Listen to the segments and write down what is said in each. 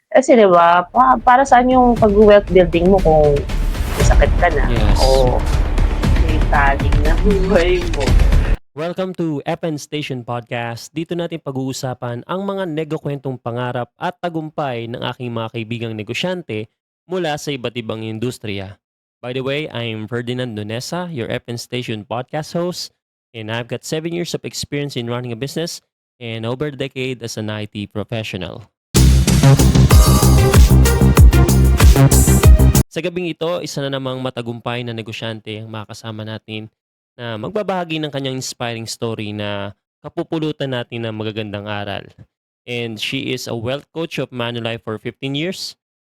Kasi 'di ba, para saan yung pag-wealth building mo kung may sakit ka na Yes. o may taling na buhay mo. Welcome to FN Station Podcast. Dito natin pag-uusapan ang mga negokwentong pangarap at tagumpay ng aking mga kaibigang negosyante mula sa iba't ibang industriya. By the way, I'm Ferdinand Nunesa, your FN Station Podcast host, and I've got 7 years of experience in running a business and over a decade as an IT professional. Sa gabing ito, isa na namang matagumpay na negosyante ang makasama natin na magbabahagi ng kanyang inspiring story na kapupulutan natin ng magagandang aral. And she is a wealth coach of Manulife for 15 years,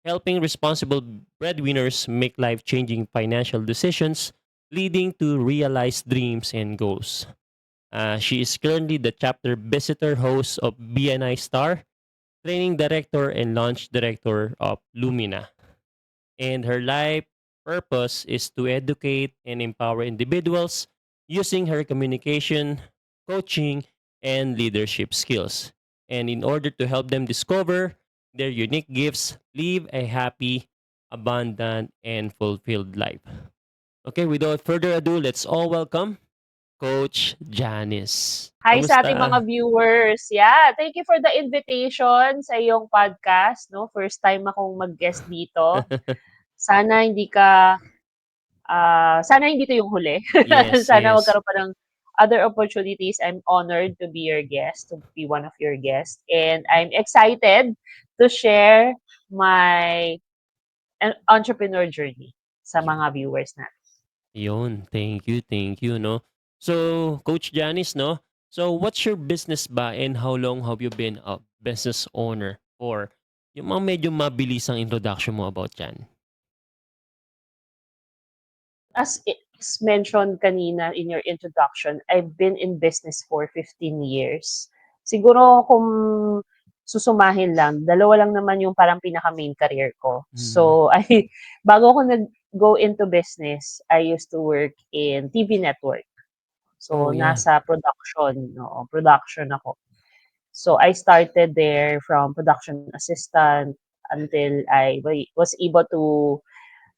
helping responsible breadwinners make life-changing financial decisions, leading to realized dreams and goals. She is currently the chapter visitor host of BNI Star, training director and launch director of Lumina, and her life purpose is to educate and empower individuals using her communication, coaching, and leadership skills. And in order to help them discover their unique gifts, live a happy, abundant, and fulfilled life. Okay, without further ado, let's all welcome Coach Janice. Hi sa ating mga Kamusta? viewers. Yeah, thank you for the invitation sa iyong podcast 'no. First time akong mag-guest dito. Sana hindi ka, sana hindi 'to yung huli. Yes, Sana yes. magkaroon pa ng other opportunities. I'm honored to be your guest, to be one of your guests, and I'm excited to share my entrepreneur journey sa mga viewers natin. Yun, thank you, no? So, Coach Janice, no? So, what's your business ba and how long have you been a business owner? Or yung mga medyo mabilis ang introduction mo about yan. As mentioned kanina in your introduction, I've been in business for 15 years. Siguro kung susumahin lang, dalawa lang naman yung parang pinaka-main career ko. Mhm. So, bago ako nag-go into business, I used to work in TV network. Oh, So, yeah. nasa production, oo, production ako. So, I started there from production assistant until I was able to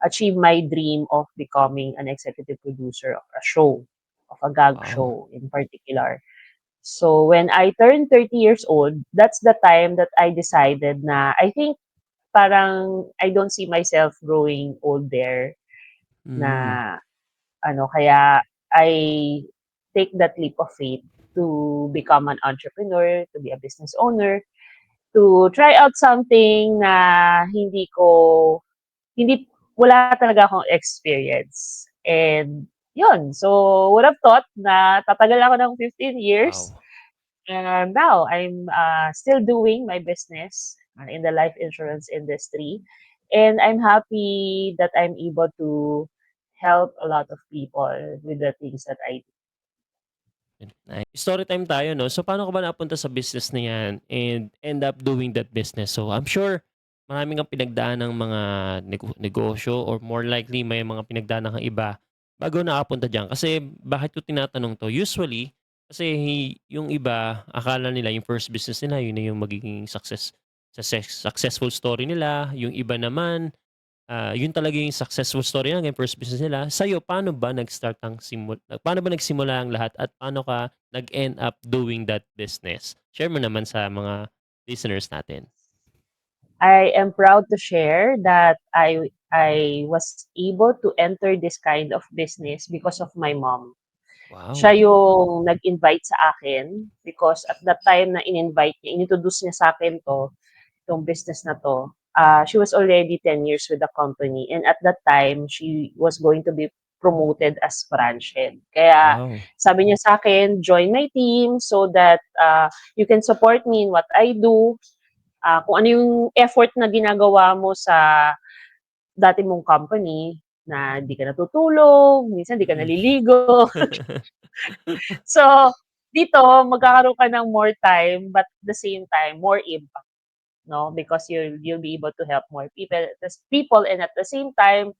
achieve my dream of becoming an executive producer of a show, of a gag Wow. show in particular. So when I turned 30 years old, that's the time that I decided na I think parang I don't see myself growing old there Mm. na kaya I take that leap of faith to become an entrepreneur, to be a business owner, to try out something na hindi wala talaga akong experience. And yun, so would have thought na tatagal ako ng 15 years. Wow. And now I'm still doing my business in the life insurance industry. And I'm happy that I'm able to help a lot of people with the things that I do. Nice. Story time tayo, no? So, paano ka ba napunta sa business na yan and end up doing that business? So, I'm sure maraming kang pinagdaan ng mga negosyo or more likely may mga pinagdaan kang iba bago nakapunta dyan. Kasi bakit ko tinatanong to? Usually, kasi yung iba, akala nila yung first business nila, yun na yung magiging successful story nila. Yung iba naman, yun talaga yung successful story ng first business nila. Sa'yo, paano ba nagsimula ang lahat at paano ka nag-end up doing that business? Share mo naman sa mga listeners natin. I am proud to share that I was able to enter this kind of business because of my mom. Siya Wow. yung nag-invite sa akin because at that time na in-invite niya, inintroduce niya sa akin 'tong business na 'to. She was already 10 years with the company, and at that time, she was going to be promoted as branch head. Kaya Wow. sabi niya sa akin, "Join my team so that, you can support me in what I do. Kung ano yung effort na ginagawa mo sa dati mong company na di ka natutulog, minsan di ka Mm. naliligo." So, dito magkakaroon ka ng more time but at the same time more impact, 'no? Because you'll be able to help more people and at the same time,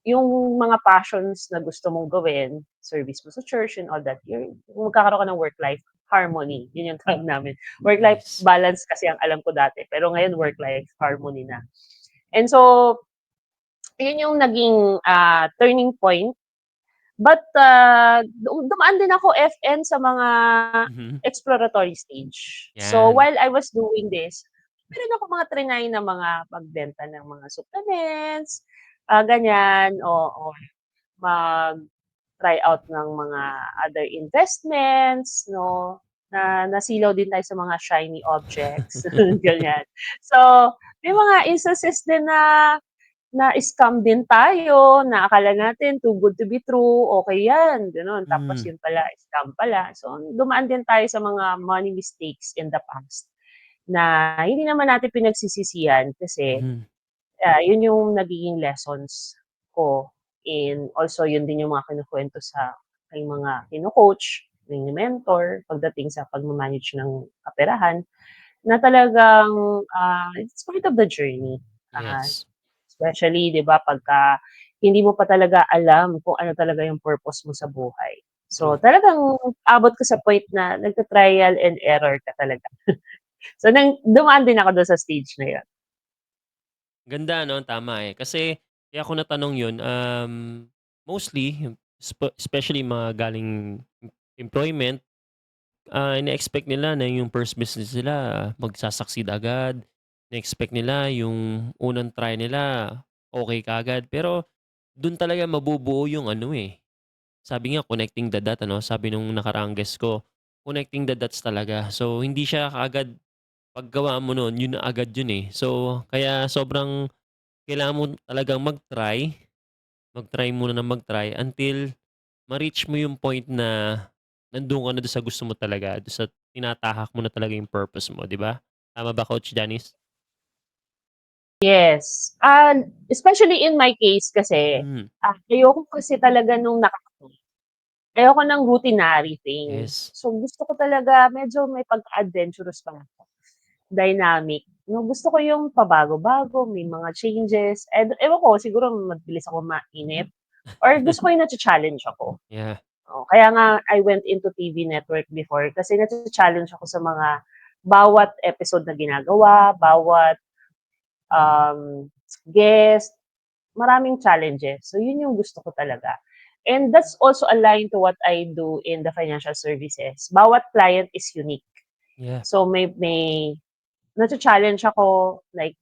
yung mga passions na gusto mong gawin, service mo sa church and all that, magkakaroon ka ng work-life harmony. Yun yung tawag namin. Work-life Nice. balance kasi ang alam ko dati. Pero ngayon, work-life harmony na. And so, yun yung naging turning point. But dumaan din ako FN sa mga Mhm. exploratory stage. So Yan. while I was doing this, meron ako mga trinay na mga pagbenta ng mga supplements, ganyan, o mag-try out ng mga other investments, no? Na nasilaw din tayo sa mga shiny objects, ganyan. So, may mga instances din na-scam din tayo, na akala natin too good to be true, okey yan, gano'n. Tapos Hmm. yun pala, scam pala. So, dumaan din tayo sa mga money mistakes in the past na hindi naman natin pinagsisisihan kasi, Mhm. yun yung nagiging lessons ko, and also yun din yung mga kinukuwento sa aking mga kino-coach, mini-mentor pagdating sa pagma-manage ng kaperahan na talagang, it's part of the journey. Ah Yes. Especially 'di ba pagka hindi mo pa talaga alam kung ano talaga yung purpose mo sa buhay. So, True. talagang abot ka sa point na nagta-trial and error ka talaga. So, dumaan din ako dun sa stage na yun. Ganda 'no, tama, eh. Kasi kaya ko natanong 'yun, mostly especially mga galing employment, ine-expect nila na yung first business nila magsa-succeed agad. Ine-expect nila yung unang try nila okey kaagad. Pero dun talaga mabubuo yung ano, eh, sabi nga connecting the dot ano, sabi nung nakaraang guest ko, connecting the dots talaga. So, hindi siya kaagad paggawa mo nun, yun na agad yun, eh. So, kaya sobrang kailangan mo talagang mag-try muna ng mag-try until ma-reach mo yung point na nandun ka na dun sa gusto mo talaga, dun sa tinatahak mo na talaga yung purpose mo, 'di ba? Tama ba, Coach Janice? Yes, especially in my case kasi, Hmm, ayoko kasi talaga ayoko ng routinary thing. yes. So, gusto ko talaga medyo may pagka-adventurous pa ako. Dynamic. No, gusto ko yung pabago-bago, may mga changes, and ewan ko siguro mabilis ako mainip or gusto ko yung nacha-challenge ako. Yeah, Kaya nga I went into TV network before kasi nacha-challenge ako sa mga bawat episode na ginagawa, bawat, um, guest, maraming challenges. So yun yung gusto ko talaga. And that's also aligned to what I do in the financial services. Bawat client is unique. yeah. So may nacha-challenge ako, like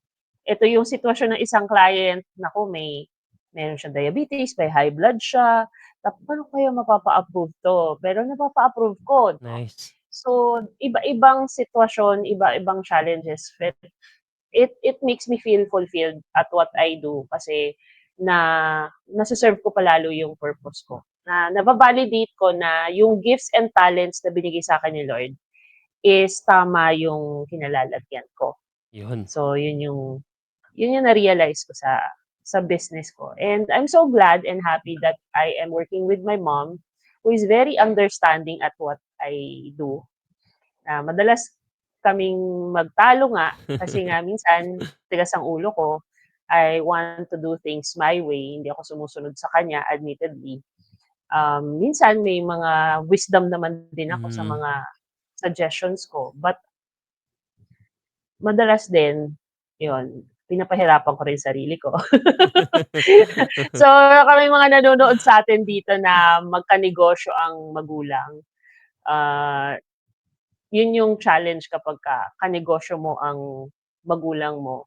ito yung sitwasyon ng isang client, naku meron siyang diabetes, may high blood siya, paano kaya mapapa-approve 'to? Pero napapa-approve ko 'no. Nice. So, iba-ibang sitwasyon, iba-ibang challenges, but it makes me feel fulfilled at what I do kasi nase-serve ko pa lalo yung purpose ko. Na nava-validate ko na yung gifts and talents na binigay sa'kin ni Lord is tama yung kinalalagyan ko. Yun. So, yun yung na-realize ko sa business ko. And I'm so glad and happy that I am working with my mom, who is very understanding at what I do. Madalas kaming magtalo nga kasi nga minsan tigas ang ulo ko. I want to do things my way, hindi ako sumusunod sa kanya, admittedly. Minsan may mga wisdom naman din ako sa Mhm. mga suggestions ko, but madalas din, yun, pinapahirapan ko rin sarili ko. So, kaming mga nanonood sa'tin dito na magkanegosyo ang magulang, ah, yun yung challenge kapagka kanegosyo mo ang magulang mo.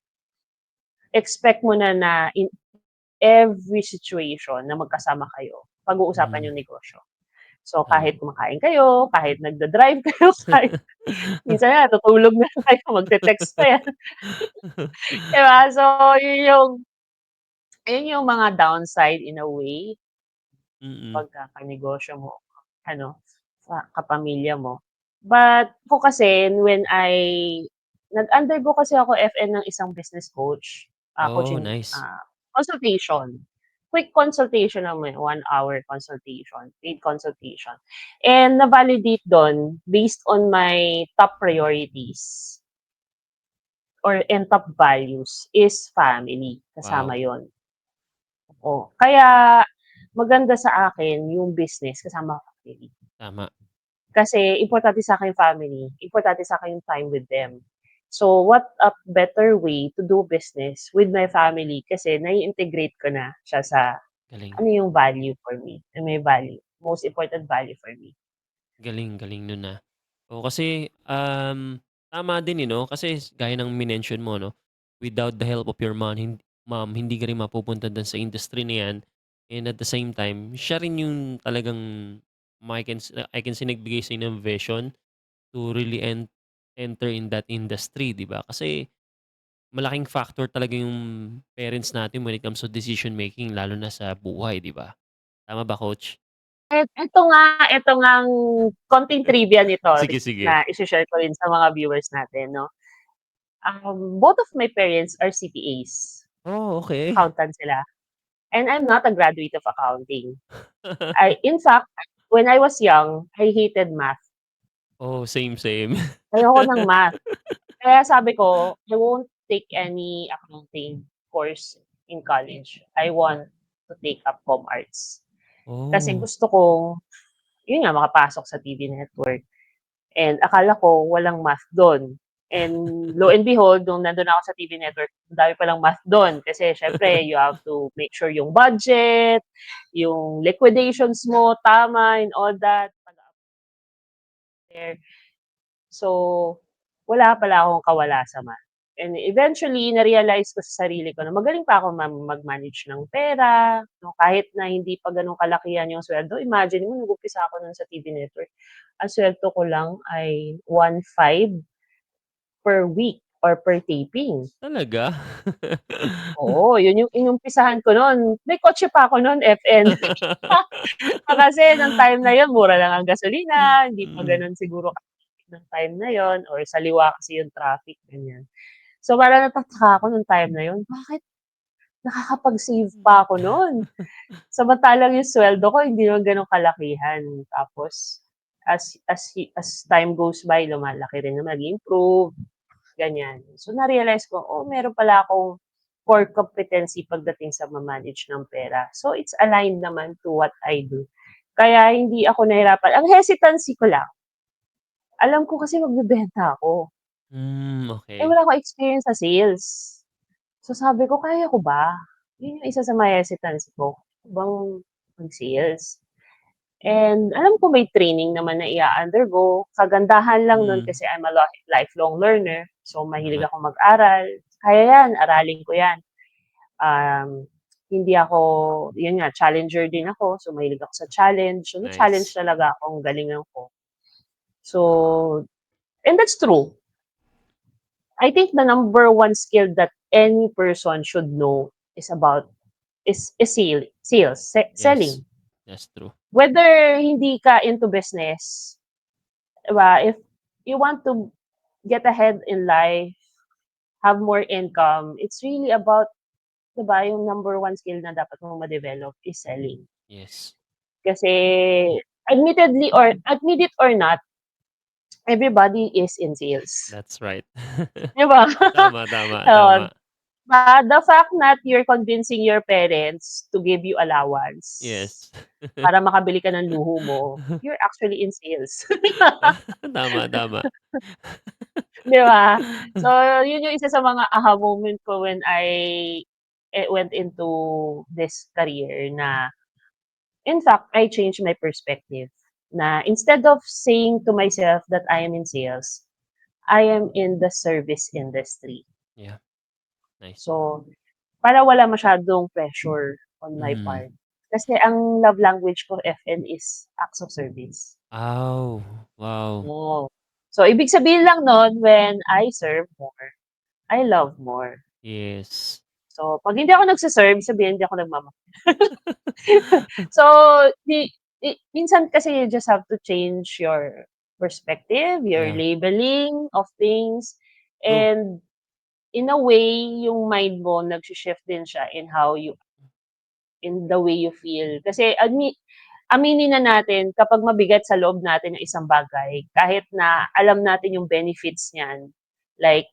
Expect mo na in every situation na magkasama kayo, pag-uusapan Hmm, yung negosyo. So, tama. kahit kumakain kayo, kahit nagda-drive kayo, kahit minsan nga natutulog na kayo, magte-text pa yan, 'di ba? So, yun yung mga downside in a way Mm. pagka kanegosyo mo, ano, sa kapamilya mo. But ako kasi when nag-undergo kasi ako FN ng isang business coach, Oh, coaching, nice. consultation. Quick consultation naman, 1 hour consultation, paid consultation. And na-validate dun based on my top priorities and top values is family, kasama Wow, yon. Kaya maganda sa akin yung business kasama family. tama. Kasi importante sa'kin yung family, importante sa'kin yung time with them. So, what a better way to do business with my family kasi nai-integrate ko na siya sa Galing. ano yung value for me, may value, most important value for me. Galing, galing nun, Oo, kasi, tama din, 'no, kasi gaya ng minention mo, 'no, without the help of your mom, hindi ka rin mapupunta dun sa industry na 'yan, and at the same time, siya rin yung talagang I can say nagbigay sa'yo ng vision to really enter in that industry, 'di ba? Kasi malaking factor talaga yung parents natin when it comes to decision making lalo na sa buhay, 'di ba? Tama ba, coach? Ito ngang konting trivia nito Sige, sige. na ise-share ko rin sa mga viewers natin 'no. Both of my parents are CPAs, Oh, okay. accountant sila, and I'm not a graduate of accounting. In fact, when I was young, I hated math. Oh, same, same. Ayoko ng math. Kaya sabi ko, I won't take any accounting course in college. I want to take up com arts. Kasi Oh, gusto kong, yun nga, makapasok sa TV network. And akala ko walang math do'n. And lo and behold, nung nandun ako sa TV network, ang dami palang math do'n. Kasi siyempre, you have to make sure yung budget, yung liquidations mo, tama, and all that. There. So, wala pala akong kawala sa math. And eventually, na-realize ko sa sarili ko na magaling pa ako mag-manage ng pera, no, kahit na hindi pa gano'n kalakihan yung sweldo. Imagine mo, nag-umpisa ako nun sa TV network, ang sweldo ko lang ay 1,500 per week or per taping. talaga? Oo, yun yung inumpisahan ko nun. May kotse pa ako nun, FN. Kasi nung time na yun, mura lang ang gasolina, hindi pa Mm. gano'n siguro ng time na yon or saliwa kasi yung traffic, ganyan. So, parang natataka ako nung time na yun, bakit nakakapag-save pa ako nun? Samantalang yung sweldo ko hindi naman gano'n kalakihan. Tapos as time goes by, lumalaki rin naman, nag-improve, ganyan. So, na-realize ko, oh, meron pala akong core competency pagdating sa ma-manage ng pera. So, it's aligned naman to what I do. Kaya hindi ako nahirapan. Ang hesitancy ko lang, alam ko kasi magbebenta ako. Eh, Okey. wala akong experience sa sales. So, sabi ko, kaya ko ba? Yun yung isa sa mga hesitancy ko, bang mag-sales. And alam ko may training naman na i-a-undergo. Kagandahan lang nun Mm, kasi I'm a lifelong learner. So, mahilig tama. ako mag-aral. Kaya yan, aralin ko yan. Um, Hindi ako, yun nga, challenger din ako. So, mahilig ako sa challenge. So, na-challenge Nice. talaga akong galingan ko. So, and that's true. I think the number one skill that any person should know is about is Yes. selling. That's true. Whether hindi ka into business, 'di ba? If you want to get ahead in life, have more income, it's really about, 'di ba, yung number one skill na dapat mong ma-develop is selling. Yes. Kasi admit it or not, everybody is in sales, That's right. 'di ba? Tama, tama, Oo. tama. The fact that you're convincing your parents to give you allowance Yes. para makabili ka ng luho mo, you're actually in sales. Tama, tama. 'Di ba? So, yun yung isa sa mga aha moment ko when went into this career na in fact, I changed my perspective na instead of saying to myself that I am in sales, I am in the service industry. Yeah, nice. So, para wala masyadong pressure on my Mm. part. Kasi ang love language ko, FN, is acts of service. Oh, wow. Oo. So, ibig sabihin lang nun, when I serve more, I love more. Yes. So, 'pag hindi ako nagse-serve, sabihin hindi ako nagmamahal. So, di minsan kasi you just have to change your perspective, your Yeah, labeling of things, true. and in a way, yung mind mo nagshi-shift din siya in the way you feel. Kasi aminin na natin kapag mabigat sa loob natin ang isang bagay, kahit na alam natin yung benefits niyan, like,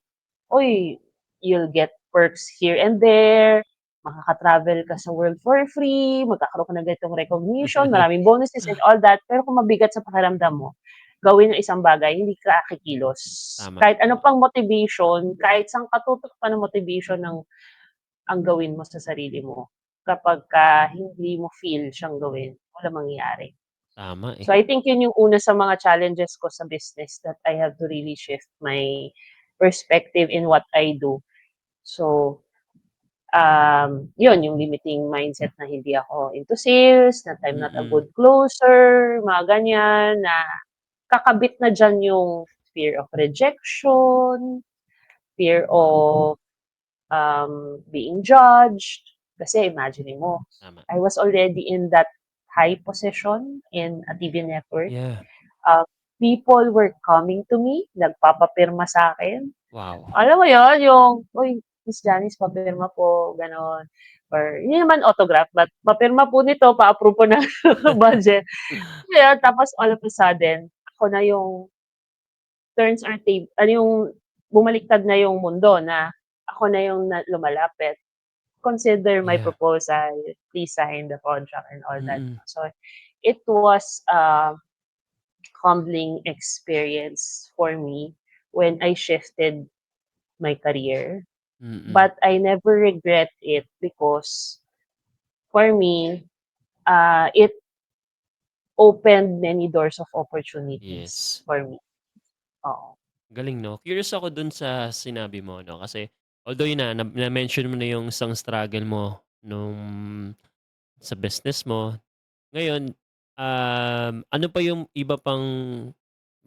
uy, you'll get perks here and there, makaka-travel ka sa world for free, magkakaroon ka ng ganitong recognition, maraming bonuses and all that, pero kung mabigat sa pakiramdam mo, gawin ng isang bagay, hindi ka kikilos. Tama, Kahit ano tama. pang motivation, kahit saan katutok pa ng motivation ang gawin mo sa sarili mo. Kapagka hindi mo feel siyang gawin, walang mangyayari. Tama, So I think yun yung una sa mga challenges ko sa business that I have to really shift my perspective in what I do. So, yun yung limiting mindset na hindi ako into sales, that I'm not a Mm. good closer, mga ganyan, na kakabit na diyan yung fear of rejection, fear of being judged. Kasi imagine mo, Tama. I was already in that high position in a TV network. Yeah. People were coming to me, nagpapapirma sa akin. Wow. Alam mo yon yung, uy, Miss Janice, papirma po, ganon. Or, hindi naman autograph, but papirma po nito, pa-approve po ng budget. Kaya, tapos all of a sudden, ako na yung turns our table, ano yung bumaliktad na yung mundo na ako na yung lumalapit. Consider my Yeah. proposal, please sign the contract and all that. Mm. So, it was a humbling experience for me when I shifted my career. Mm. But I never regret it because for me, it opened many doors of opportunities Yes. for me. Oo. Galing 'no? Curious ako dun sa sinabi mo 'no, kasi although yun na-mention mo na yung isang struggle mo nung sa business mo. Ngayon, ano pa yung iba pang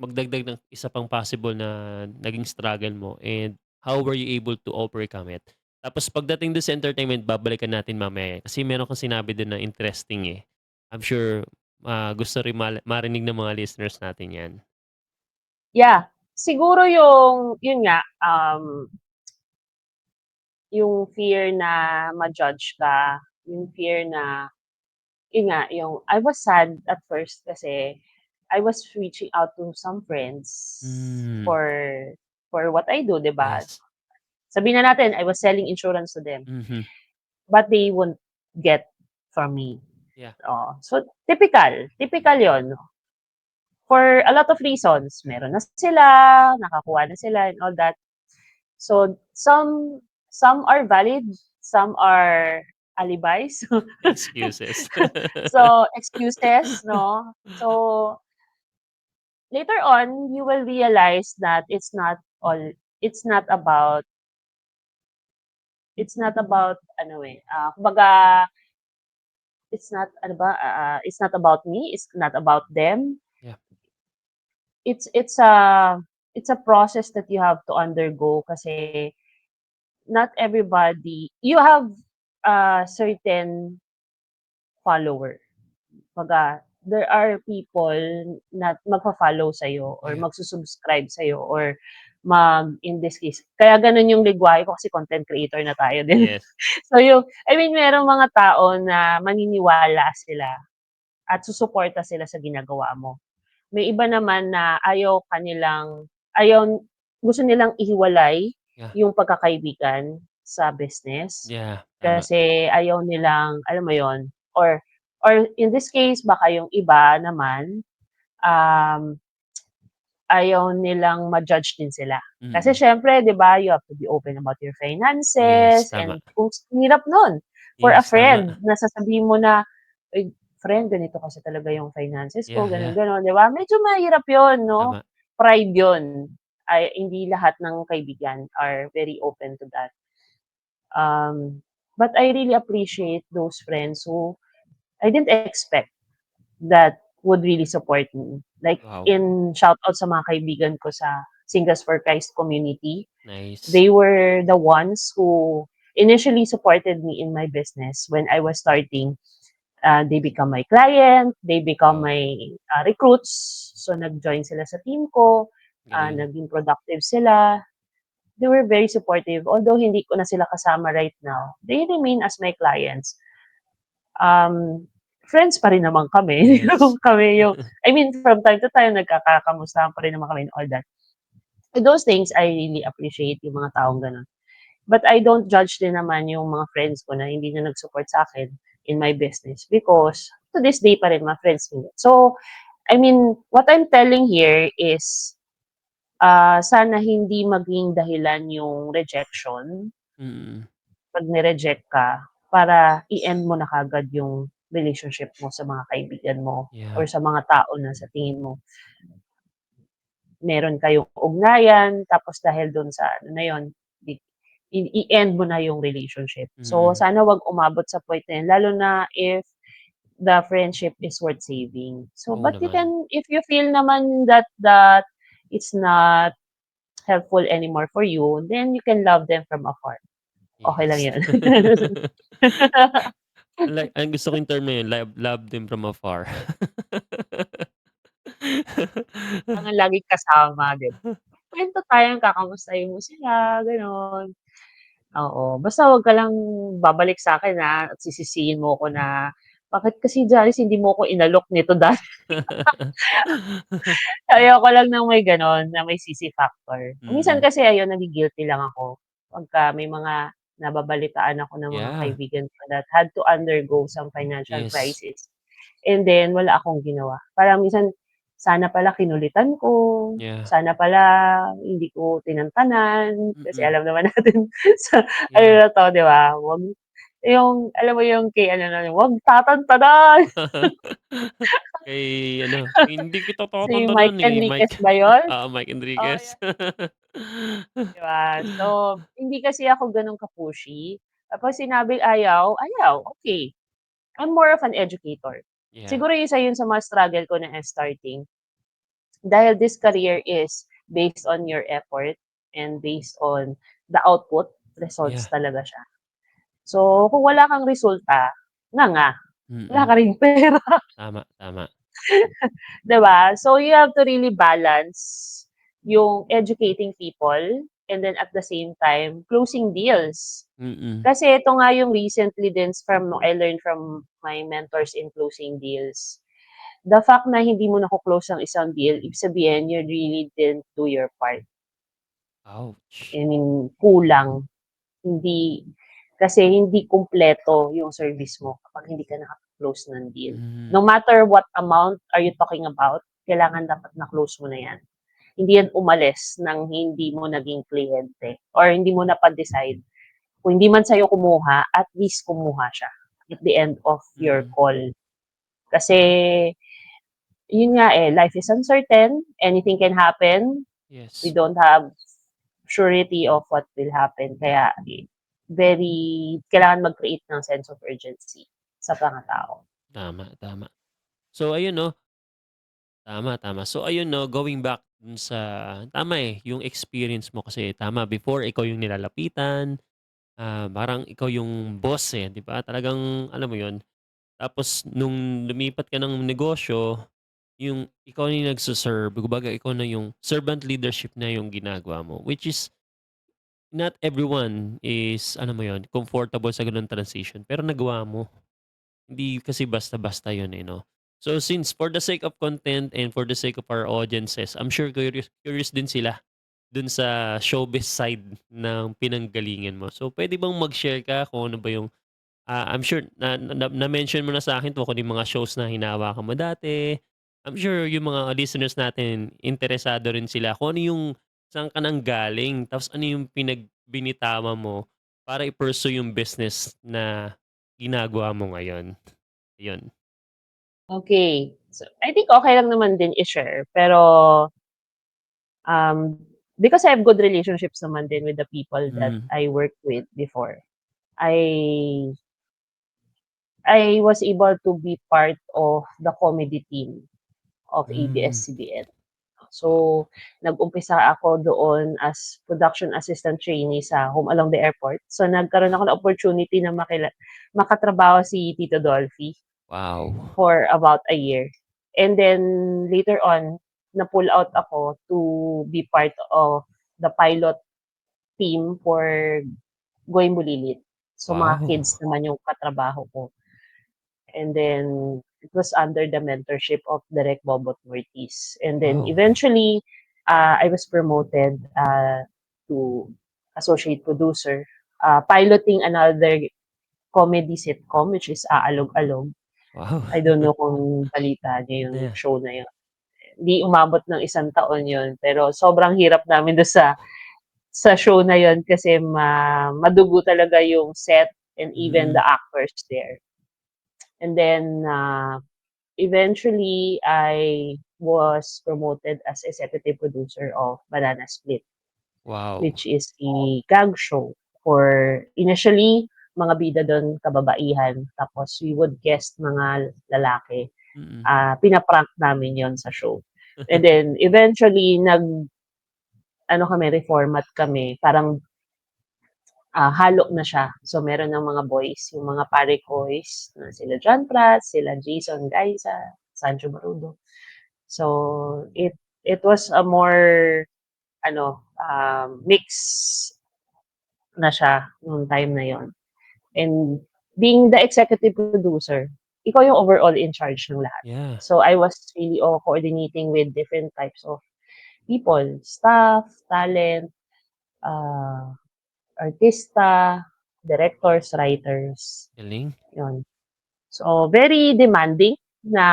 magdagdag ng isa pang possible na naging struggle mo and how were you able to overcome it? Tapos pagdating dun sa entertainment babalikan natin mamaya, kasi meron kang sinabi dun na interesting, eh. I'm sure, gusto rin marinig ng mga listeners natin 'yan. Yeah, siguro yun nga, yung fear na ma-judge ka, yung fear na yun nga, yung I was sad at first kasi I was reaching out to some friends Hmm, for what I do, 'di ba? yes. Sabihin na natin I was selling insurance to them, Mhm. but they won't get from me. Yeah. Oh, so typical 'yon. For a lot of reasons, meron na sila, nakakuha na sila and all that. So some are valid, some are alibis. Excuses. So excuses, no? So later on, you will realize that it's not about ano kumbaga it's not about me, it's not about them. Yeah. It's a process that you have to undergo kasi not everybody you have a certain follower. Kumbaga, there are people na magfa-follow sa'yo or Yeah. magsu-subscribe sa'yo or in this case, kaya gano'n yung ligwahe ko kasi content creator na tayo din. Yes. So I mean merong mga tao na maniniwala sila at susuporta sila sa ginagawa mo. May iba naman na gusto nilang ihiwalay Yeah. yung pagkakaibigan sa business. Yeah, tama. Kasi ayaw nilang, alam mo yon or in this case, baka yung iba naman, um, ayaw nilang ma-judge din sila. Kasi Mm. siyempre, 'di ba, you have to be open about your Yes, finances tama. and kung hirap nun for a Yes, tama. friend na sasabihin mo na, "Uy, friend ganito kasi talaga yung finances ko, Yeah, gano'n, yeah. gano'n." 'Di ba? Medyo mahirap 'yun, 'no? Tama. Pride 'yun. Ay hindi lahat ng kaibigan are very open to that. But I really appreciate those friends who I didn't expect that would really support me. Like, Wow, in shoutout sa mga kaibigan ko sa Singles for Christ community. nice. They were the ones who initially supported me in my business when I was starting. They become my client, they become Wow, my recruits. So, nag-join sila sa team ko, galing. naging productive sila. They were very supportive. Although hindi ko na sila kasama right now, they remain as my clients. Friends pa rin naman kami. Yes. I mean, from time to time, nagkakakamustahan pa rin naman kami and all that. And those things, I really appreciate yung mga taong gano'n. But I don't judge din naman yung mga friends ko na hindi na nag-support sa akin in my business because to this day pa rin mga friends ko. So, I mean, what I'm telling here is, sana hindi maging dahilan yung rejection, Mm. 'pag ni-reject ka, para i-end mo na kaagad yung relationship mo sa mga kaibigan mo or Yeah. sa mga tao na sa tingin mo meron kayong ugnayan, tapos dahil dun sa ano na yun, di i-end mo na yung relationship. So, Mm. sana 'wag umabot sa point na yun, lalo na if the friendship is worth saving. So, Oo but you naman. can, if you feel naman that it's not helpful anymore for you, then you can love them from afar. Okey lang Yes. yun. Like ang gusto ko yung term na yun, love them from afar. Kailangan laging kasama, 'di ba? Kuwento tayo, kakamustahin mo sila, gano'n. Oo, basta 'wag ka lang babalik sa'kin, at sisisihin mo ko na, "Bakit kasi Janice hindi mo ko inalok nito dati?" Ayoko lang ng may gano'n, na may sisi factor. Minsan Mm. kasi ayun, nagi-guilty lang ako pagka may mga nababalitaan ako ng mga Yeah. kaibigan ko that had to undergo some financial Yes. crisis. And then wala akong ginawa. Parang minsan, sana pala kinulitan ko, Yeah. sana pala hindi ko tinantanan, kasi Mm. alam naman natin sa ano Yeah. na 'to, 'di ba? Yung alam mo yung kay ano na, "Wag tatantanan." Kay ano, "Hindi kita Si Mike tatantanan," kay Enriquez Mike. ba yun? Oo, Mike Oo, Enriquez. 'di ba? So, hindi kasi ako gano'n ka-pushy. Kapag sinabing ayaw, ayaw, okey. I'm more of an educator. Yeah. Siguro isa yun sa mga struggle ko na starting. Dahil this career is based on your effort and based on the output, results Yeah. talaga siya. So, kung wala kang resulta, nga, wala Mm. ka ring pera, Tama, tama. 'di ba? So, you have to really balance yung educating people and then at the same time, closing deals. Mm. Kasi ito nga yung recently din from I learned from my mentors in closing deals. The fact na hindi mo nako-close ang isang deal, ibig sabihin you really didn't do your part. Ouch. I mean, kulang. Hindi kasi hindi kumpleto yung service mo kapag hindi ka naka-close ng deal. Hmm. No matter what amount are you talking about, kailangan dapat na-close mo na yan. Hindi yan umalis ng hindi mo naging kliyente or hindi mo napa-decide. Kung hindi man sa'yo kumuha, at least kumuha siya at the end of your Mm. call. Kasi yun nga, life is uncertain, anything can happen. We Yes. don't have surety of what will happen. Kaya kailangan mag-create ng sense of urgency sa mga tao. Tama, tama. So ayun 'no, tama, tama. So ayun 'no, going back dun sa tama, yung experience mo kasi tama before ikaw yung nilalapitan, parang ikaw yung boss, 'di ba? Talagang alam mo yun. Tapos nung lumipat ka ng negosyo, yung ikaw na yung nagse-serve, kumbaga ikaw na yung servant leadership na yung ginagawa mo, which is not everyone is alam mo yun, comfortable sa gano'ng transition, pero nagawa mo. Hindi kasi basta-basta yun, 'no? So, since for the sake of content and for the sake of our audiences, I'm sure curious curious din sila dun sa showbiz side ng pinanggalingan mo. So, puwede bang mag-share ka kung ano ba yung, I'm sure na-mention mo na sa'kin tungkol yung mga shows na hinahawakan mo dati. I'm sure yung mga listeners natin interesado rin sila kung ano yung saan ka nanggaling, tapos ano yung pinagbinitawan mo para i-pursue yung business na ginagawa mo ngayon. Ayun. Okay. So, I think okay lang naman din i-share, pero, because I have good relationships naman din with the people that Hmm. I worked with before, I I was able to be part of the comedy team of Hmm. ABS-CBN. Wow. So, nag-umpisa ako doon as production assistant trainee sa Home Along the Airport. So, nagkaroon ako ng opportunity na makatrabaho si Tito Dolphy Wow. for about a year. And then later on, na-pull out ako to be part of the pilot team for Going Bulilit. So, mga kids Wow. naman yung katrabaho ko. And then it was under the mentorship of Direk Bobot Mortiz. And then Wow. eventually, I was promoted to associate producer, piloting another comedy sitcom, which is Aalog-Alog. Wow. I don't know kung balita niyo Ano yung yan? show na yun. Hindi umabot ng 1 taon 'yun, pero sobrang hirap namin do'n sa show na 'yun kasi madugo talaga yung set and even Hmm, the actors there. And then, eventually, I was promoted as executive producer of Banana Split, wow. which is a gag show for initially, mga bida do'n kababaihan, tapos we would guest mga lalaki. Mm. Pina-prank namin 'yon sa show. And then eventually ano kami, reformat kami, parang, halo na siya. So meron ng mga boys, yung mga pare boys na sila John Prats, sila Jason Gaiza, Sancho Barudo. So it was a more ano, mix na siya nung time na yon. And being the executive producer, ikaw yung overall in charge ng lahat. Yeah. So I was really coordinating with different types of people, staff, talent, uh, artista, directors, writers, Galing. yun. So very na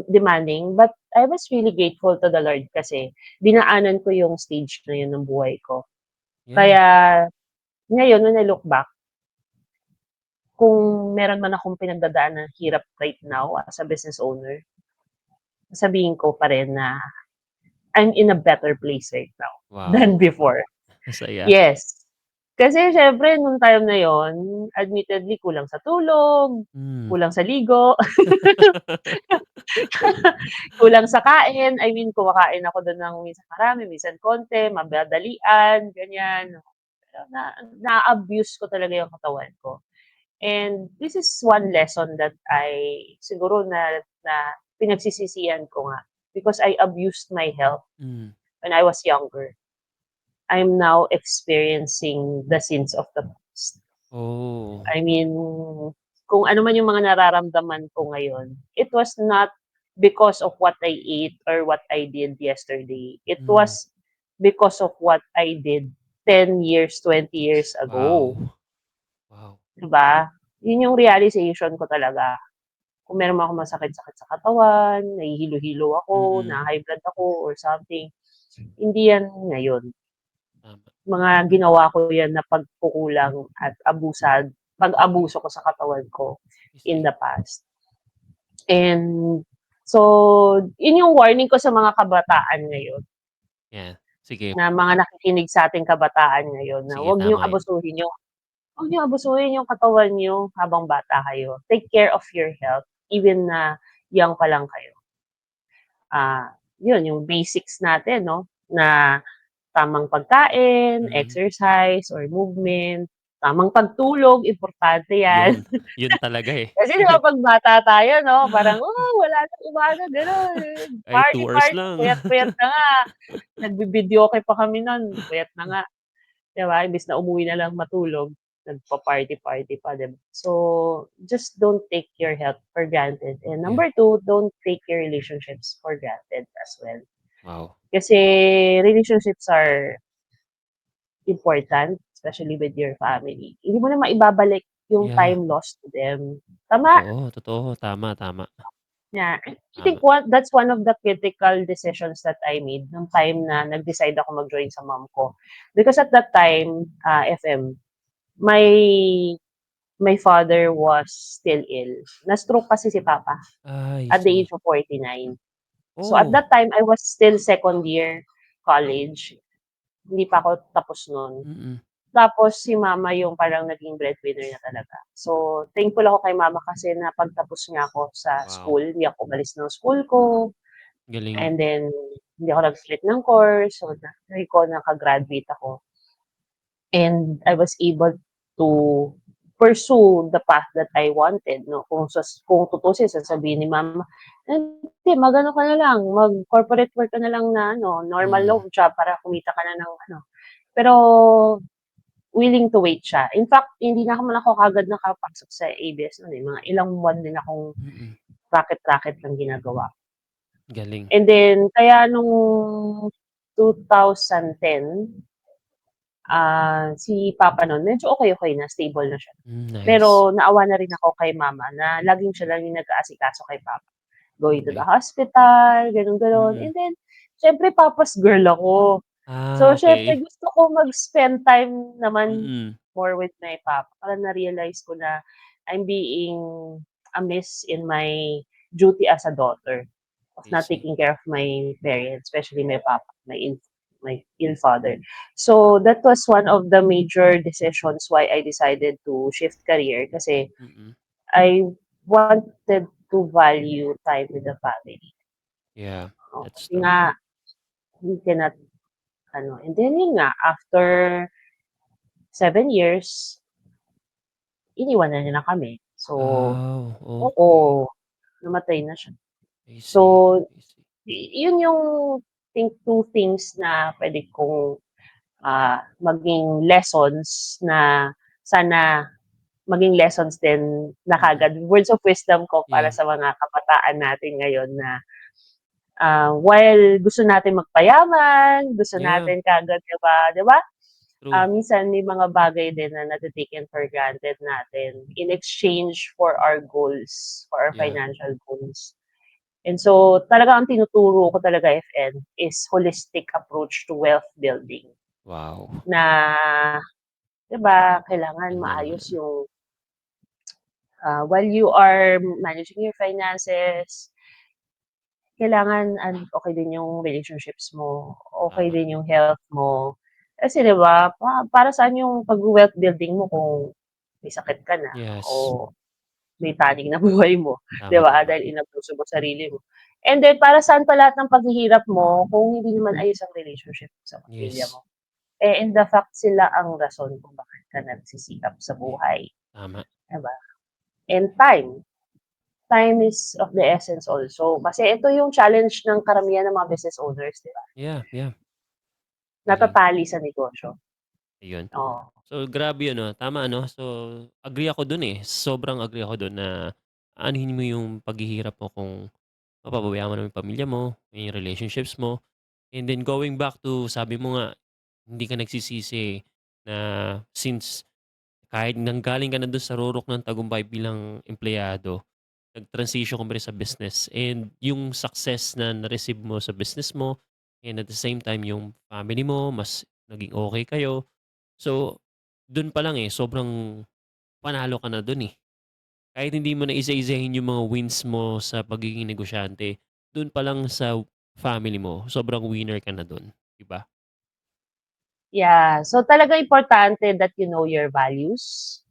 demanding, but I was really grateful to the Lord kasi dinaanan ko yung stage na yun ng buhay ko. Yeah. Kaya ngayon when I look back, kung meron man akong pinagdadaan ng hirap right now as a business owner, sasabihin ko pa rin na I'm in a better place right now than Wow. before. Masaya. Yes. Kasi siyempre nung time na yon, admittedly kulang sa tulog, Hmm. kulang sa ligo, kulang sa kain. I mean, kumakain ako dun ng minsan marami, minsan konti, madadalian, ganyan. Pero na-abuse ko talaga yung katawan ko. And this is one lesson that siguro na pinagsisisihan ko nga because I abused my health Hmm. when I was younger. I'm now experiencing the sins of the past. Oh. I mean, kung ano man yung mga nararamdaman ko ngayon, it was not because of what I ate or what I did yesterday. It Hmm. was because of what I did 10 years, 20 years ago. Wow. Wow. 'Di ba? Yun yung realization ko talaga. Kung meron man akong masakit-sakit sa katawan, nahihilo-hilo ako, Mm. na-high blood ako or something, hindi yan ngayon. Tama. Mga ginawa ko yan na pagkukulang at pag-abuso ko sa katawan ko I in see. the past. And so, yun yung warning ko sa mga kabataan ngayon, Yeah. Sige. na mga nakikinig sa ating kabataan ngayon na Sige, tama 'yan. huwag niyong abusuhin yung katawan niyo habang bata kayo. Take care of your health even na young pa lang kayo. Yun yung basics natin 'no, na tamang pagkain, Mm. exercise or movement, tamang pagtulog, importante 'yan. 'Yun. 'Yun talaga, eh. Kasi 'di ba 'pag bata tayo 'no, parang, "Oh, wala ng umaga," gano'n. Kahit 2 Party, hours party, lang. puyat-puyat na nga. Nagvi-videoke pa kami nun, puyat na nga, 'di ba? Imbes na umuwi na lang matulog, nagpa-party-party pa, 'di ba? So, just don't take your health for granted. And Yeah. number two, don't take your relationships for granted as well. Wow. Kasi relationships are important, especially with your family. Hindi mo na maibabalik yung Yeah. time lost to them. Tama. Totoo, totoo. Tama, tama. Yeah. I think Tama. that's one of the critical decisions that I made nung time na nag-decide ako mag-join sa mom ko. Because at that time, FM, my my father was still ill. Na-stroke kasi si papa I at the see. age of 49. So at Oh. that time, I was still second year college. Hindi pa ako tapos nun. Mm. Tapos si mama yung parang naging breadwinner niya talaga. So, thankful ako kay mama kasi napagtapos niya ako sa Wow. school. Hindi ako umalis ng school ko. Galing. And then, hindi ako nag-split ng course. So, na-try ko, naka-graduate ako. And I was able to pursue the path that I wanted. No? Kung tutusin, sasabihin ni mama, hindi, mag-ano ka na lang, mag-corporate work ka na lang na normal Mm. low job para kumita ka na ng ano. Pero willing to wait siya. In fact, hindi na ako kaagad nakapasok sa ABS no'n, eh, mga ilang buwan din akong Mm. raket-raket lang ginagawa. Galing. And then kaya nung 2010, si papa no'n medyo okey-okey na, stable na siya. Nice. Pero naawa na rin ako kay mama na laging siya lang yung nag-aasikaso kay papa. going to the Okey. hospital, gano'n. Mm. And then, siyempre papa's girl ako. So, siyempre Okey. gusto ko mag-spend time naman Mm. more with my papa. Parang na-realize ko na I'm being amiss in my duty as a daughter of I not see. taking care of my parents, especially my papa, my ill father. So, that was one of the major decisions why I decided to shift career kasi Mm. I wanted to value time with the family. Yeah, that's Kasi true. nga, we cannot ano, and then yun nga, after 7 years, iniwan niya na kami. So, Oh, oo, okey. namatay na siya. I So, see, I see. yun yung two things na puwede kong, maging lessons na sana maging lessons din na Mm. kaagad, words of wisdom ko para Yeah, sa mga kabataan natin ngayon na, while gusto natin magpayaman, gusto yeah, natin kaagad 'di ba? true. Minsan may mga bagay din na nate-taken for granted natin in exchange for our goals, for our Yeah, financial goals. And so, talaga ang tinuturo ko talaga, FN, is holistic approach to wealth building. wow, Na, 'di ba, kailangan ganda maayos naman. yung, while you are managing your finances, kailangan okey din yung relationships mo, okey Tama. din yung health mo. Kasi 'di ba, para saan yung pag-wealth building mo kung may sakit ka na Yes, o may taning na buhay mo, 'di tama, ba, tama. dahil inabuso mo sarili mo. And then para saan pa lahat ng paghihirap mo kung hindi naman ayos ang relationship mo sa pamilya Yes, mo. Eh, in the fact sila ang rason kung bakit ka nagsisikap sa eh, buhay, tama. 'di ba? And time is of the essence also. Kasi ito yung challenge ng karamihan ng mga business owners, 'di ba? Yeah, yeah, galing. Natatali sa negosyo. Ayun. Oo. So, grabe yun 'no, tama ano. So, agree ako dun, eh, sobrang agree ako dun na aanuhin mo yung paghihirap mo kung mapapabayaan mo naman yung pamilya mo, yung relationships mo, and then going back to sabi mo nga, hindi ka nagsisisi na since kahit nanggaling ka na dun sa rurok ng tagumpay bilang empleyado, nag-transition ka pa rin sa business and yung success na na-receive mo sa business mo and at the same time yung family mo mas naging okey kayo. So, dun pa lang, eh, sobrang panalo ka na dun, eh. Kahit hindi mo na isa-isahin yung mga wins mo sa pagiging negosyante, dun pa lang sa family mo, sobrang winner ka na dun, 'di ba? Yeah, so talaga importante that you know your values,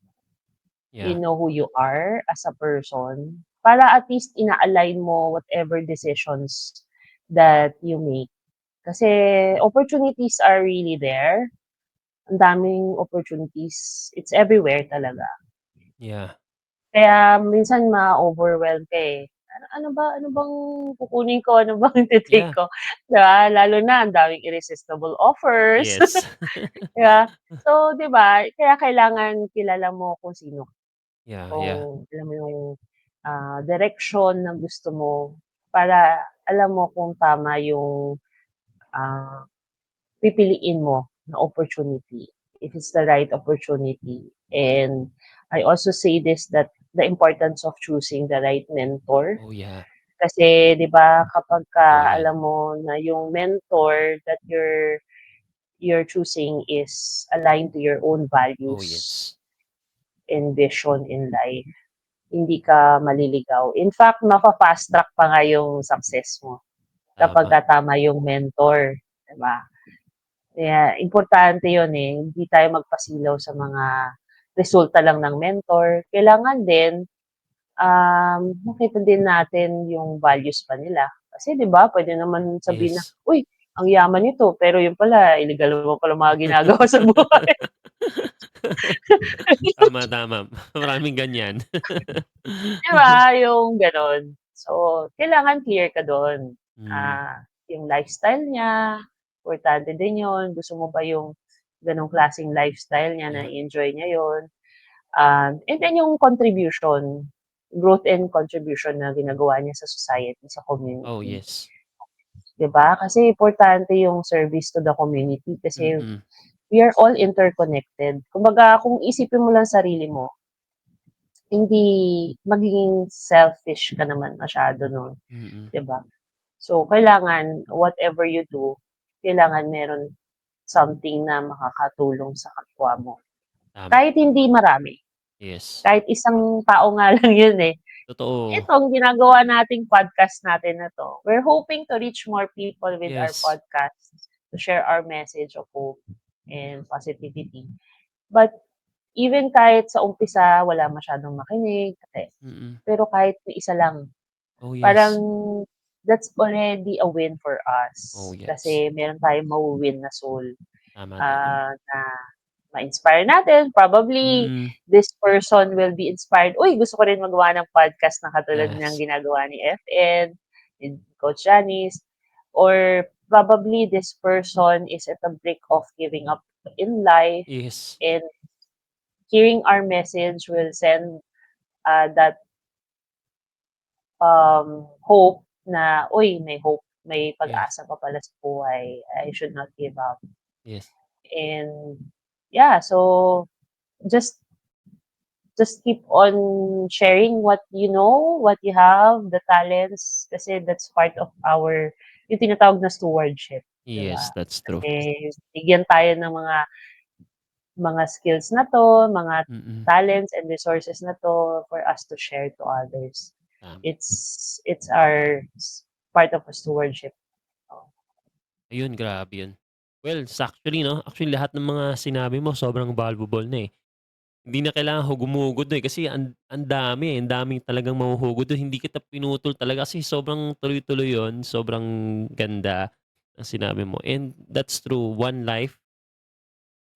you Yeah, know who you are as a person, para at least ina-align mo whatever decisions that you make. Kasi opportunities are really there. Ang daming opportunities. It's everywhere talaga. yeah, Kaya minsan ma-overwhelm ka, eh. Ano bang kukunin ko, ano bang ite-take yeah, ko, 'di ba? Lalo na ang daming irresistible offers, yes. 'di ba? So, 'di ba, kaya kailangan kilala mo kung sino ka, Yeah, yeah. kung alam mo yung, direksyon na gusto mo para alam mo kung tama yung, ah pipiliin mo na opportunity, if it's the right opportunity. And I also say this, that the importance of choosing the right mentor. Oh, yeah, Kasi 'di ba totoo kapagka yan. alam mo na yung mentor that you're choosing is aligned to your own Oh, values yes. and vision in life, hindi ka maliligaw. In fact, mafa-fast track pa nga yung success mo Tama. kapagka tama yung mentor, 'di ba? Kaya importante 'yun, eh, hindi tayo magpasilaw sa mga resulta lang ng mentor. Kailangan din, makita din natin yung values pa nila. Kasi 'di ba puwede naman sabihin na, Yes. "Uy, ang yaman nito," pero yun pala illegal mo pala mga ginagawa sa buhay. Tama, tama. Maraming ganyan. 'Di ba, yung gano'n. So, kailangan clear ka do'n. Hmm, Yung lifestyle niya, importante din 'yun. Gusto mo ba yung gano'ng klaseng lifestyle niya, yeah. na-e-enjoy niya 'yun? And then yung contribution, growth and contribution na ginagawa niya sa society, sa Oh, community, yes. 'di ba? Kasi importante yung service to the community kasi Mm. we are all interconnected. Kumbaga kung isipin mo lang sarili mo, hindi magiging selfish ka naman masyado nun, Mm. 'di ba? So, kailangan whatever you do, kailangan meron something na makakatulong sa kapwa mo. Tama. Kahit hindi marami, Yes. kahit isang tao nga lang yun, eh. Totoo. Itong ginagawa nating podcast natin na 'to, we're hoping to reach more people with our Yes. podcast, to share our message of hope and positivity. But even kahit sa umpisa wala masyadong makinig, Mm. pero kahit may isa lang, Oh, parang yes. that's already a win for Oh, us. yes. Kasi meron tayong mawi-win na soul, Tama, tama. na ma-inspire natin. Probably Mm. this person will be inspired, "Uy, gusto ko rin magawa ng podcast na katulad ng Yes. ginagawa ni FN, ni Coach Janice." Or probably this person is at the brink of giving up in life, Yes. and hearing our message will send, that, hope na, "Uy, may hope, may Yes. pag-asa pa pala sa buhay. I should not give up." Yes. And yeah, so just just keep on sharing what you know, what you have, the talents, kasi that's part of our yung tinatawag na stewardship, 'di Yes, ba? that's true. Kasi bigyan tayo ng mga skills na 'to, mga Mm. talents and resources na 'to for us to share to others. Tama. It's our part of a stewardship. Oh. Ayun, grabe yun. Well, actually 'no, actually lahat ng mga sinabi mo sobrang valuable na, eh. Hindi na kailangan hugumuhugod dun, eh, kasi ang dami, eh, ang daming talagang mahuhugod dun. Hindi kita pinutol talaga kasi sobrang tuloy-tuloy yun, sobrang ganda ng sinabi mo and that's true. One life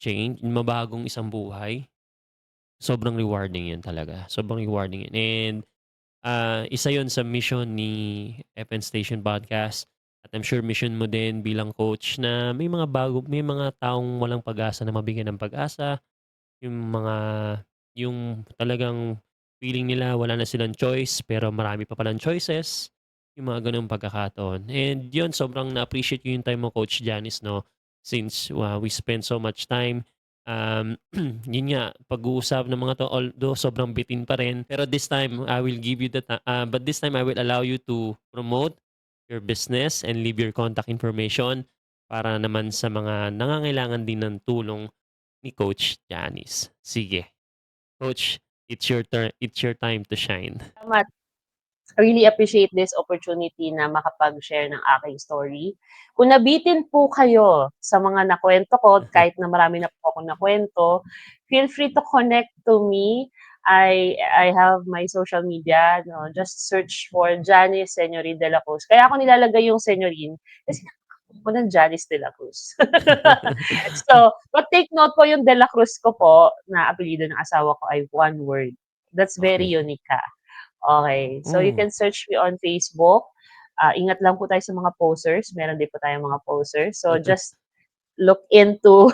change, mabagong isang buhay, sobrang rewarding yun talaga, sobrang rewarding yun and isa yun sa mission ni FN Station Podcast at I'm sure mission mo din bilang coach na may mga taong walang pag-asa na mabigyan ng pag-asa, yung mga yung talagang feeling nila wala na silang choice pero marami pa palang choices, yung mga gano'ng pagkakataon. And yun, sobrang na-appreciate ko yung time mo, Coach Janice 'no, since, we spend so much time. Yun nga, pag-uusap ng mga 'to although sobrang bitin pa rin, pero this time I will give you but this time I will allow you to promote your business and leave your contact information para naman sa mga nangangailangan din ng tulong ni Coach Janice. Sige, Coach, it's your time to shine. Salamat. Really appreciate this opportunity na makapag-share ng aking story. Kung nabitin po kayo sa mga nakwento ko, kahit na marami na po akong nakwento, feel free to connect to me. I have my social media, no, just search for Janice Senyorin de la Cruz. Kaya ako nilalagay yung Senyorin kasi ako ng Janice de la Cruz. So, but take note po yung de la Cruz ko po na apelyido ng asawa ko ay one word. That's very Okay. unique. Okay. So you Oh, can search me on Facebook. Ingat lang po tayo sa mga posers. Meron din po tayong mga posers. So just look into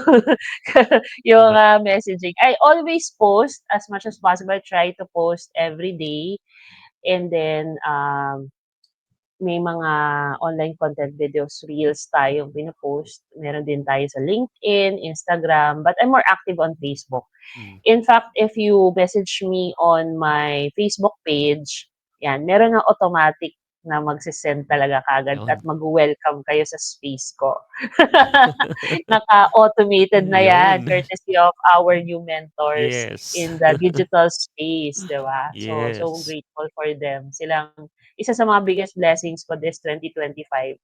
yung tama. messaging. I always post as much as possible. Try to post every day. And then may mga online content videos, reels tayong pinopost. Meron din tayo sa LinkedIn, Instagram, but I'm more active on Facebook. Hmm, In fact, if you message me on my Facebook page, yan, meron ng automatic na magse-send talaga kaagad at yun. magwe-welcome kayo sa space ko. Naka-automated na yan, Yun. courtesy of our new mentors Yes. in the digital space, 'di ba? So Yes. grateful for them. Silang isa sa mga biggest blessings ko this 2025.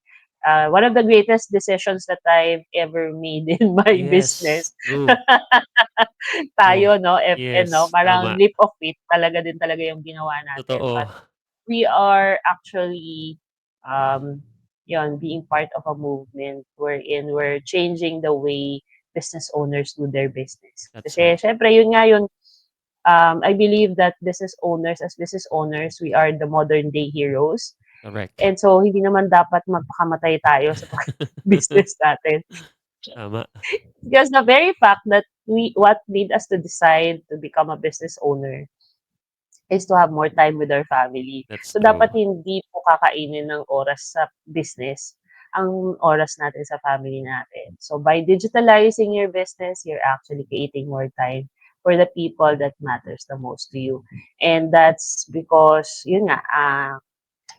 One of the greatest decisions that I've ever made in my Yes. business. True, true. Tayo 'no, FN 'no, Yes, parang tama. leap of faith talaga din talaga yung ginawa natin. Totoo. But we are actually, um, yun, being part of a movement wherein we're changing the way business owners do their business. That's Kasi right. siyempre yun nga yun, I believe that as business owners, we are the modern day heroes. Correct. And so hindi naman dapat magpakamatay tayo sa business natin. Tama. Because the very fact that what made us to decide to become a business owner is to have more time with our family. That's So dapat true. hindi po kakainin ng oras sa business ang oras natin sa family natin. So by digitalizing your business, you're actually creating more time for the people that matters the most to you. And that's because, yun nga,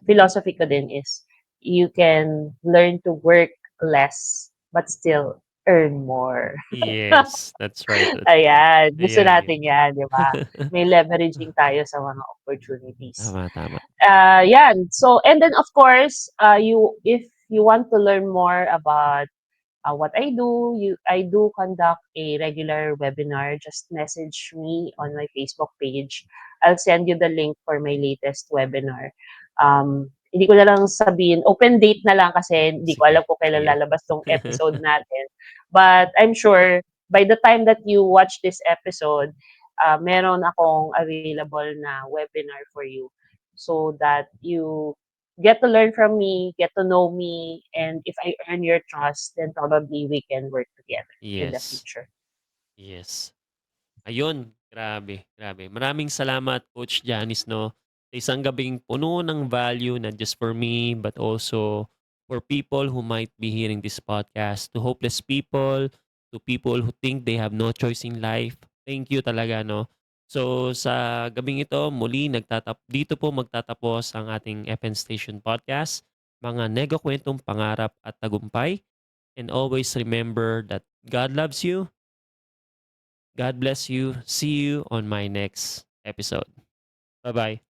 philosophy ko din is you can learn to work less but still earn more. Yes, that's right, that's right. Ayan, I gusto agree. natin yan, di ba? May leveraging tayo sa mga opportunities. Tama, tama. Yan. So, and then of course, if you want to learn more about what I do, I do conduct a regular webinar. Just message me on my Facebook page. I'll send you the link for my latest webinar. Hindi ko na lang sabihin, open date na lang kasi hindi ko Sige, alam kung kailan sige. lalabas tong episode natin. But I'm sure by the time that you watch this episode, meron akong available na webinar for you so that you get to learn from me, get to know me, and if I earn your trust, then probably we can work together in the Yes, future. yes. Ayun, grabe, grabe. Maraming salamat Coach Janice 'no, sa isang gabing puno ng value not just for me but also for people who might be hearing this podcast, to hopeless people, to people who think they have no choice in life. Thank you talaga 'no. So sa gabing ito muli dito po magtatapos ang ating FN Station Podcast, mga negokuwentong pangarap at tagumpay. And always remember that God loves you. God bless you. See you on my next episode. Bye bye.